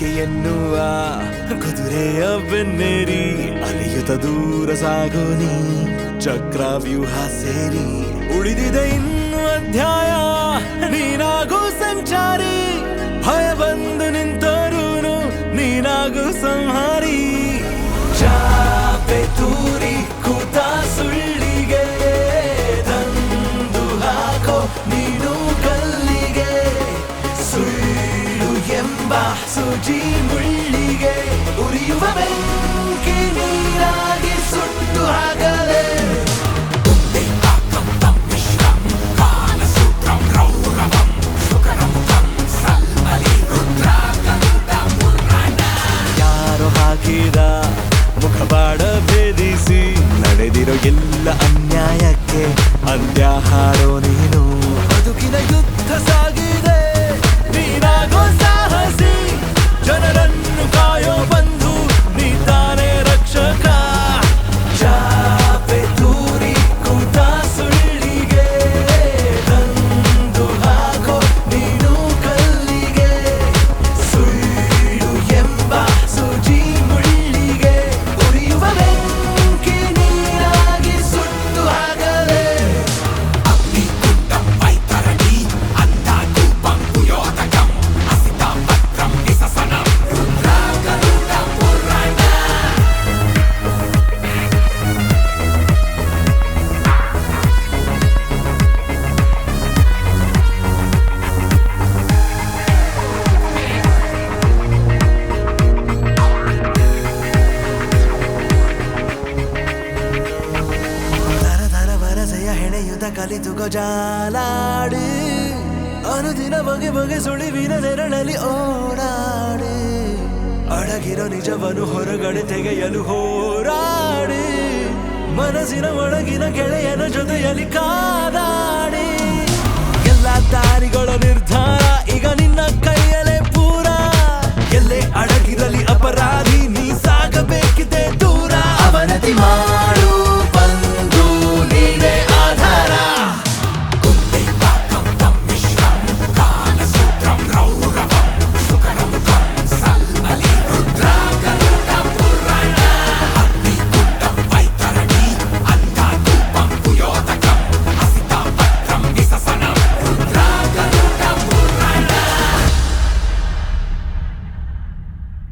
ಬಯಕೆ ಎನ್ನುವ ಕುದುರೆಯ ಬೆನ್ನೇರಿ ಅಲಿಯುತ್ತ ದೂರ ಸಾಗೋನಿ ಚಕ್ರವ್ಯೂಹ ಸೇರಿ ಉಳಿದಿದೆ ಇನ್ನು ಅಧ್ಯಾಯ ನೀನಾಗೂ ಸಂಚಾರಿ ಭಯ ಬಂದು ನಿಂತರೂನು ನೀನಾಗೂ ಸಂಹಾರಿ ಚಾಪೆ ತೂರಿ ಕೂತ ಸುಳ್ಳಿಗೆ ತಂದು ಹಾಕೋ ನೀನು ಕಲ್ಲಿಗೆ ಸುಳ್ಳು ಎಂಬ ಸೂಜಿ ಮುಳ್ಳಿಗೆ ಉರಿಯುವ ಬೆಂಕಿ ನೀರಾಗಿ ಸುಟ್ಟು ಹಾಕಲೇ ಯಾರೋ ಹಾಕಿದ ಮುಖವಾಡ ಭೇದಿಸಿ ನಡೆದಿರೋ ಎಲ್ಲ ಅನ್ಯಾಯಕ್ಕೆ ಅಂತ್ಯ ಹಾಡೋ ನೀನು ಬದುಕಿನ ಯುದ್ಧ ಸಾಗಿದೆ ನೀನಾಗೋ ಸಾಹಸಿ ಜನರನ್ನು ಕಾಯೋ ಬಂಧು ನೀ ತಾನೇ ರಕ್ಷಕ ಚಾಪೆ ತೂರಿ ಕೂತ ಸುಳ್ಳಿಗೆ ತಂದು ಹಾಕೋ ನೀನು ಕಲ್ಲಿಗೆ ಸುಳ್ಳು ಎಂಬ ಸೂಜಿ ಮುಳ್ಳಿಗೆ ಉರಿಯುವ ಬೆಂಕಿ ನೀರಾಗಿ ಸುಟ್ಟು ಹಾಕಲೇ ಹೆಣೆಯುತ ಕಲಿತು ಜಾಲಾಡಿ ಅನುದಿನ ಬಗೆ ಬಗೆ ಸುಳಿವಿನ ನೆರಳಲ್ಲಿ ಓಡಾಡಿ ಅಡಗಿರೋ ನಿಜವನ್ನು ಹೊರಗಡೆ ತೆಗೆಯಲು ಹೋರಾಡಿ ಮನಸ್ಸಿನ ಒಳಗಿನ ಗೆಳೆಯನ ಜೊತೆಯಲ್ಲಿ ಕಾದಾಡಿ ಎಲ್ಲ ದಾರಿಗಳ ನಿರ್ಧಾರ